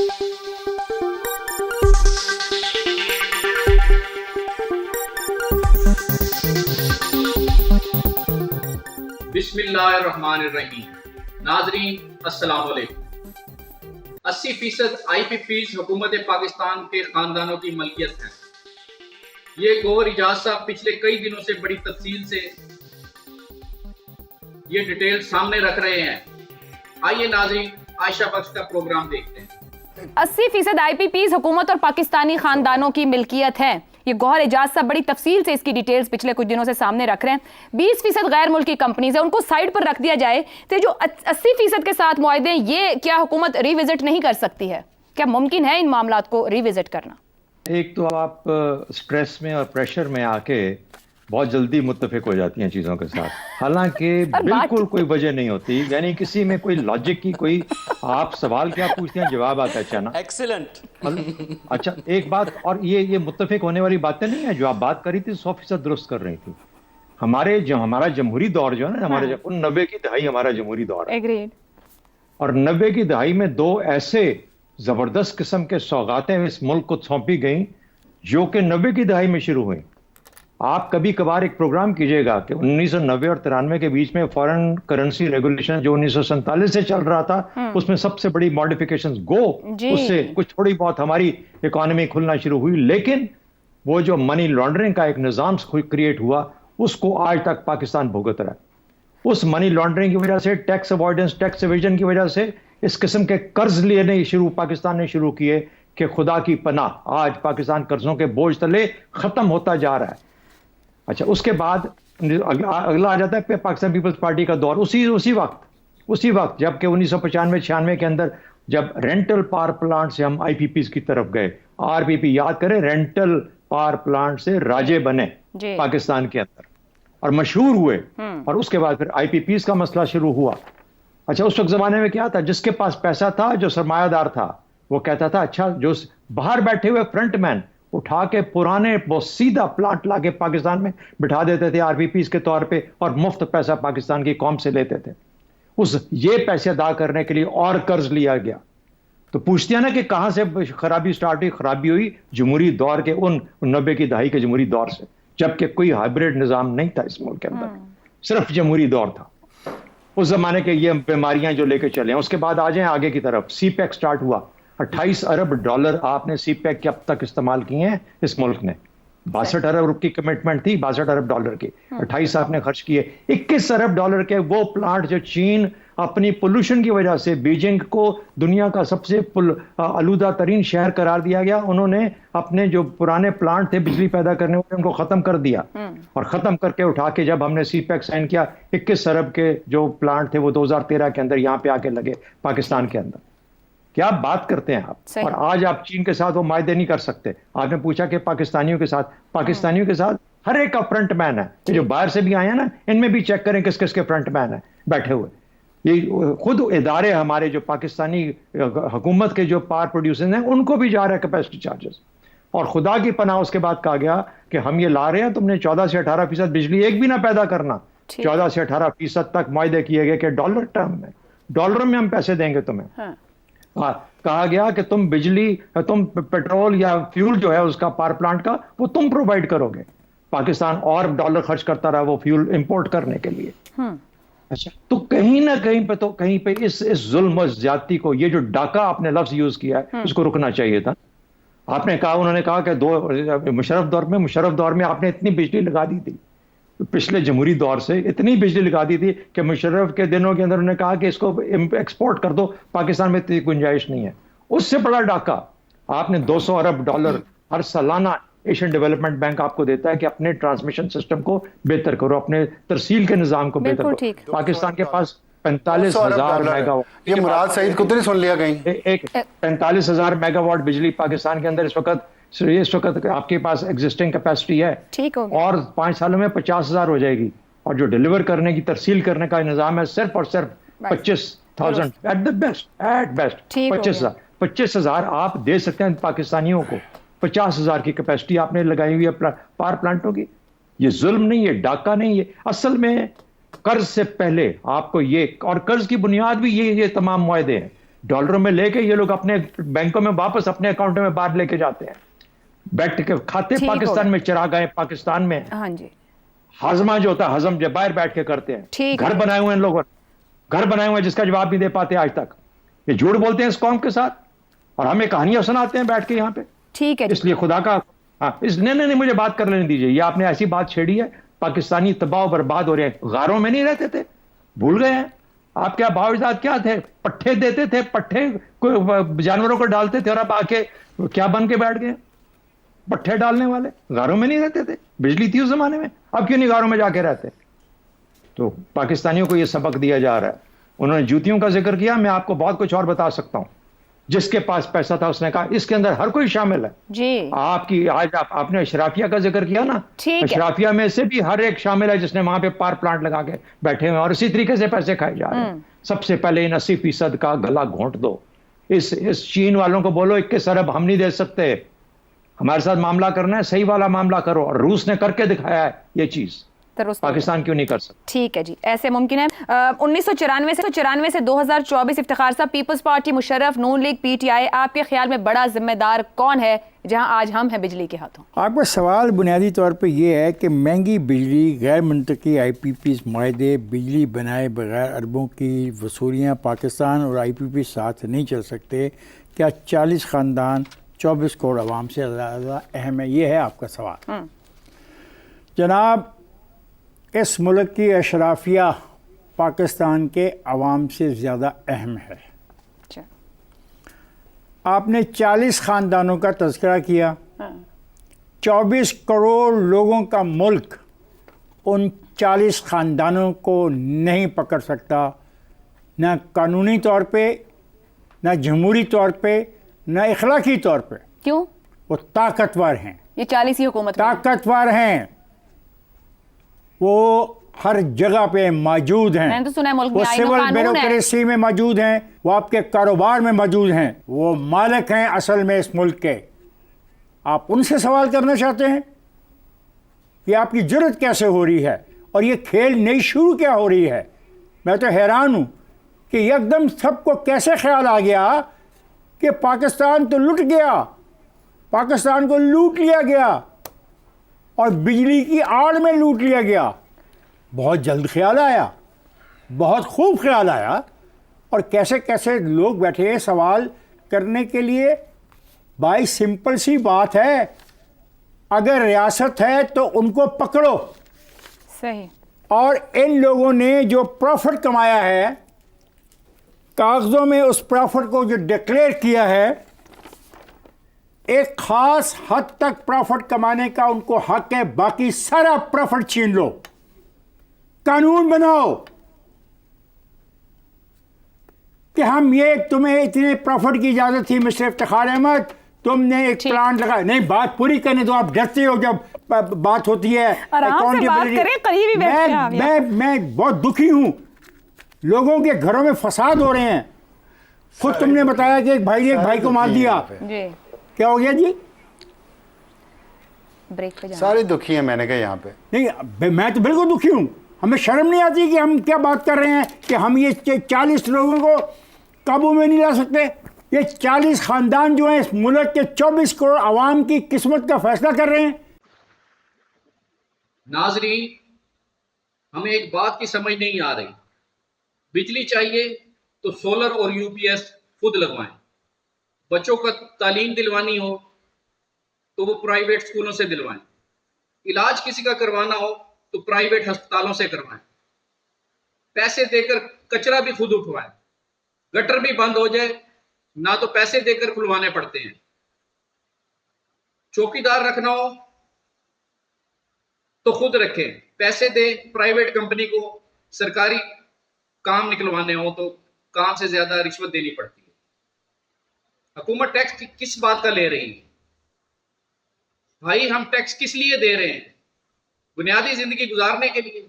बिस्मिल्लाहिर्रहमानिर्रहीम। नाजरीन अस्सलाम वालेकुम। 80% IPPs हुकूमत पाकिस्तान के खानदानों की मलकियत है। ये गौहर इजाज साहब पिछले कई दिनों से बड़ी तफसील से ये डिटेल सामने रख रहे हैं। आइए नाजरीन आयशा बख्श का प्रोग्राम देखते हैं। 80% IPPs हुकूमत और पाकिस्तानी खानदानों की मिल्कियत है। ये गौहर इजाज साहब बड़ी तफसील से इसकी डिटेल्स पिछले कुछ दिनों से सामने रख रहे हैं। 20% गैर मुल्की कंपनीज है, उनको साइड पर रख दिया जाए तो जो 80% के साथ मुआहदे हैं, ये क्या हुकूमत रिविजिट नहीं कर सकती है? क्या मुमकिन है इन मामलात को रिविजिट करना? एक तो आप स्ट्रेस में और प्रेशर में आके बहुत जल्दी मुत्तफिक हो जाती हैं चीज़ों के साथ, हालांकि बिल्कुल कोई वजह नहीं होती, यानी किसी में कोई लॉजिक की कोई आप सवाल क्या पूछते हैं जवाब आता है अचानक। एक्सीलेंट। अच्छा एक बात और ये मुत्तफिक होने वाली बातें नहीं है। जो आप बात करी थी 100% दुरुस्त कर रही थी। हमारा जमहूरी दौर जो है ना, हमारे 90 की दहाई हमारा जमहूरी दौर है। एग्रीड। और 90 की दहाई में दो ऐसे जबरदस्त किस्म के सौगातें इस मुल्क को सौंपी गई जो कि 90 की दहाई में शुरू हुई। आप कभी कभार एक प्रोग्राम कीजिएगा कि 1990 और 93 के बीच में फॉरेन करेंसी रेगुलेशन जो 1947 से चल रहा था, उसमें सबसे बड़ी मॉडिफिकेशंस उससे कुछ थोड़ी बहुत हमारी इकोनॉमी खुलना शुरू हुई, लेकिन वो जो मनी लॉन्ड्रिंग का एक निज़ाम क्रिएट हुआ उसको आज तक पाकिस्तान भुगत रहा है। उस मनी लॉन्ड्रिंग की वजह से, टैक्स अवॉइडेंस, टैक्स एविजन की वजह से इस किस्म के कर्ज लेने पाकिस्तान ने शुरू किए कि खुदा की पनाह आज पाकिस्तान कर्जों के बोझ तले खत्म होता जा रहा है। अच्छा उसके बाद अगला आ जाता है पाकिस्तान पीपल्स पार्टी का दौर। उसी वक्त जबकि 1995-96 के अंदर जब रेंटल पावर प्लांट से हम IPPs की तरफ गए, RPP याद करें, रेंटल पावर प्लांट से राजे बने पाकिस्तान के अंदर और मशहूर हुए, और उसके बाद फिर IPPs का मसला शुरू हुआ। अच्छा उस वक्त जमाने में क्या था, जिसके पास पैसा था, जो सरमायादार था, वो कहता था अच्छा जो बाहर बैठे हुए फ्रंटमैन उठा के पुराने वो सीधा प्लांट लाके पाकिस्तान में बिठा देते थे RPPs के तौर पे, और मुफ्त पैसा पाकिस्तान की कौम से लेते थे। ये पैसे अदा करने के लिए और कर्ज लिया गया। तो पूछते हैं ना कि कहां से खराबी स्टार्ट हुई? खराबी हुई जमहूरी दौर के उन 90 की दहाई के जमहूरी दौर से, जबकि कोई हाइब्रिड निजाम नहीं था इस मुल्क के अंदर, सिर्फ जमहूरी दौर था। उस जमाने के ये बीमारियां जो लेके चले हैं। उसके बाद आ जाए आगे की तरफ, CPEC स्टार्ट हुआ। 28 अरब डॉलर आपने CPEC के अब तक इस्तेमाल किए हैं इस मुल्क ने। 62 अरब की कमिटमेंट थी, 62 अरब डॉलर की, 28 आपने खर्च किए। 21 अरब डॉलर के वो प्लांट जो चीन अपनी पोल्यूशन की वजह से बीजिंग को दुनिया का सबसे आलूदा तरीन शहर करार दिया गया, उन्होंने अपने जो पुराने प्लांट थे बिजली पैदा करने वाले उनको खत्म कर दिया, और खत्म करके उठा के जब हमने CPEC साइन किया, 21 अरब के जो प्लांट थे वो 2013 के अंदर यहाँ पे आके लगे पाकिस्तान के अंदर। क्या बात करते हैं आप? और आज आप चीन के साथ वो मायदे नहीं कर सकते। आपने पूछा कि पाकिस्तानियों के साथ हर एक का फ्रंट मैन है। जो बाहर से भी आए हैं ना, इनमें भी चेक करें किस किस के फ्रंट मैन है बैठे हुए। ये खुद इदारे हमारे जो पाकिस्तानी हुकूमत के जो पावर प्रोड्यूसर्स हैं उनको भी जा रहा है कैपेसिटी चार्जेस। और खुदा की पनाह उसके बाद कहा गया कि हम ये ला रहे हैं, तुमने 14 से 18% बिजली एक भी ना पैदा करना। 14 से 18% तक मायदे किए गए कि डॉलर में हम पैसे देंगे तुम्हें। कहा गया कि तुम पेट्रोल या फ्यूल जो है उसका पावर प्लांट का वो तुम प्रोवाइड करोगे। पाकिस्तान और डॉलर खर्च करता रहा वो फ्यूल इंपोर्ट करने के लिए। अच्छा तो कहीं ना कहीं पे इस जुल्म और ज्यादती को, ये जो डाका आपने लफ्ज यूज किया है, उसको रुकना चाहिए था। उन्होंने कहा कि मुशर्रफ दौर में आपने इतनी बिजली लगा दी थी, पिछले जमहूरी दौर से इतनी बिजली लगा दी थी कि मुशर्रफ के दिनों के अंदर उन्होंने कहा कि इसको एक्सपोर्ट कर दो, पाकिस्तान में इतनी गुंजाइश नहीं है। उससे बड़ा डाका आपने 200 अरब डॉलर हर सालाना एशियन डेवलपमेंट बैंक आपको देता है कि अपने ट्रांसमिशन सिस्टम को बेहतर करो, अपने तरसील के निजाम को बेहतर करो। पाकिस्तान के पास 45,000 मेगावाट, ये मुराद सईद को तो नहीं सुन लिया कहीं, 45,000 मेगावाट बिजली पाकिस्तान के अंदर इस वक्त आपके पास एग्जिस्टिंग कैपेसिटी है, ठीक हो गया। और 5 सालों में 50,000 हो जाएगी। और जो डिलीवर करने की तरसील करने का निजाम है सिर्फ और सिर्फ 25,000 एट बेस्ट 25,000 आप दे सकते हैं पाकिस्तानियों को। 50,000 की कैपेसिटी आपने लगाई हुई है पावर प्लांटों की। ये जुल्म नहीं है, डाका नहीं है। असल में कर्ज से पहले आपको ये, और कर्ज की बुनियाद भी ये तमाम मुआहदे हैं डॉलरों में लेके ये लोग अपने बैंकों में वापस अपने अकाउंट में बाहर लेके जाते हैं। बैठ के खाते ठीक पाकिस्तान होगा। में चरा गए, पाकिस्तान में हाँ जी, हाजमा जो होता है, हजम जो बाहर बैठ के करते हैं। ठीक घर है। बनाए हुए हैं इन लोगों ने, घर बनाए हुए हैं जिसका जवाब नहीं दे पाते आज तक। ये झूठ बोलते हैं इस कौम के साथ और हमें कहानियां सुनाते हैं बैठ के यहाँ पे। ठीक है जी। इसलिए खुदा का हाँ, नहीं मुझे बात कर लेने दीजिए। ये आपने ऐसी बात छेड़ी है, पाकिस्तानी तबाह बर्बाद हो रहे हैं। गारों में नहीं रहते थे, भूल गए हैं आप? क्या बावजूद क्या थे? पट्टे देते थे, पट्टे जानवरों को डालते थे और अब आके क्या बन के बैठ गए? पट्टे डालने वाले। गारों में नहीं रहते थे, बिजली थी उस जमाने में, अब क्यों नहीं गारों में जाके रहते? तो पाकिस्तानियों को यह सबक दिया जा रहा है। उन्होंने जूतियों का जिक्र किया, मैं आपको बहुत कुछ और बता सकता हूं। जिसके पास पैसा था उसने कहा इसके अंदर हर कोई शामिल है जी। आपकी आज आपने अशराफिया का जिक्र किया ना, ठीक है। अशराफिया में से भी हर एक शामिल है जिसने वहां पे पावर प्लांट लगा के बैठे हुए हैं और इसी तरीके से पैसे खाए जा रहे हैं। सबसे पहले इन 80% का गला घोंट दो। इस चीन वालों को बोलो 21 अरब हम नहीं दे सकते, हमारे साथ मामला करना है, सही वाला मामला करो। और रूस ने करके दिखाया है ये चीज, पाकिस्तान क्यों नहीं कर सकता? ठीक है जी, ऐसे मुमकिन है। 1994 से 2024 इफ्तिखार साहब, पीपल्स पार्टी, मुशर्रफ, नून लीग, पीटीआई, आपके ख्याल में बड़ा जिम्मेदार कौन है जहां आज हम हैं बिजली के हाथों? आपका सवाल बुनियादी तौर पे ये है कि महंगी बिजली, गैर मंतकी IPPs माहदे, बिजली बनाए बगैर अरबों की वसूलियाँ, पाकिस्तान और IPP साथ नहीं चल सकते। क्या 40 ख़ानदान 24 करोड़ आवाम से ज़्यादा अहम है? ये है आपका सवाल। जनाब, इस मुल्क की अशराफिया पाकिस्तान के अवाम से ज़्यादा अहम है। आपने 40 ख़ानदानों का तज़किरा किया। 24 करोड़ लोगों का मुल्क उन 40 ख़ानदानों को नहीं पकड़ सकता, न कानूनी तौर पे, न जमहूरी तौर पे, न इखलाकी तौर पे। क्यों? वो ताकतवर हैं। ये 40 ही हुकूमत ताकतवर हैं, वो हर जगह पे मौजूद हैं। मैंने तो सुना है मुल्क में वो आईन और सिविल कानून है। ब्यूरोक्रेसी में मौजूद हैं, वो आपके कारोबार में मौजूद हैं, वो मालिक हैं असल में इस मुल्क के। आप उनसे सवाल करना चाहते हैं कि आपकी जुर्रत कैसे हो रही है और ये खेल नई शुरू क्या हो रही है? मैं तो हैरान हूँ कि एकदम सबको कैसे ख्याल आ गया कि पाकिस्तान तो लुट गया, पाकिस्तान को लूट लिया गया और बिजली की आड़ में लूट लिया गया। बहुत जल्द ख्याल आया, बहुत खूब ख्याल आया। और कैसे कैसे लोग बैठे हैं सवाल करने के लिए। भाई सिंपल सी बात है, अगर रियासत है तो उनको पकड़ो। सही। और इन लोगों ने जो प्रॉफिट कमाया है, कागज़ों में उस प्रॉफिट को जो डिक्लेयर किया है, एक ख़ास हद तक प्रॉफिट कमाने का उनको हक है, बाकी सारा प्रॉफिट छीन लो। कानून बनाओ कि हम ये, तुम्हें इतने प्रॉफिट की इजाज़त थी मिस्टर इफ्तिखार अहमद, तुमने एक प्लांट लगाया। नहीं, बात पूरी करने दो, आप डरते हो जब बात होती है। आराम से बात करें, करीब ही बैठे हैं आप। मैं बहुत दुखी हूं, लोगों के घरों में फसाद हो रहे हैं। खुद तुमने बताया कि एक भाई ने एक भाई को मार दिया जी। क्या हो गया जी? ब्रेक पे जाना। सारे दुखी हैं, मैंने कहा यहाँ पे। नहीं, मैं तो बिल्कुल दुखी हूँ। हमें शर्म नहीं आती कि हम क्या बात कर रहे हैं कि हम ये 40 लोगों को काबू में नहीं ला सकते। ये 40 ख़ानदान जो हैं इस मुल्क के 24 करोड़ आवाम की किस्मत का फैसला कर रहे हैं। नाजरीन, हमें एक बात की समझ नहीं आ रही। बिजली चाहिए तो सोलर और यूपीएस खुद लगवाएं। बच्चों को तालीम दिलवानी हो तो वो प्राइवेट स्कूलों से दिलवाएं। इलाज किसी का करवाना हो तो प्राइवेट अस्पतालों से करवाएं। पैसे देकर कचरा भी खुद उठवाएं। गटर भी बंद हो जाए ना तो पैसे देकर खुलवाने पड़ते हैं। चौकीदार रखना हो तो खुद रखें, पैसे दे प्राइवेट कंपनी को। सरकारी काम निकलवाने हो तो काम से ज्यादा रिश्वत देनी पड़ती है। हुकूमत टैक्स किस बात का ले रही है? भाई, हम टैक्स किस लिए दे रहे हैं? बुनियादी जिंदगी गुजारने के लिए।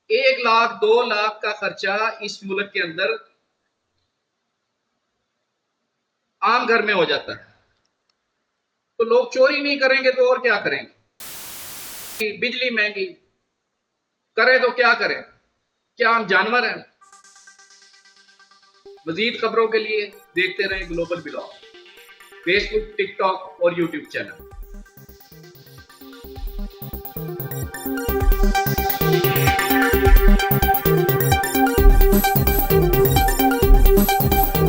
1 लाख 2 लाख का खर्चा इस मुल्क के अंदर आम घर में हो जाता है, तो लोग चोरी नहीं करेंगे तो और क्या करेंगे? बिजली महंगी करें तो क्या करें? क्या हम जानवर हैं? मजीद खबरों के लिए देखते रहें ग्लोबल ब्लॉग, फेसबुक, टिकटॉक और यूट्यूब चैनल।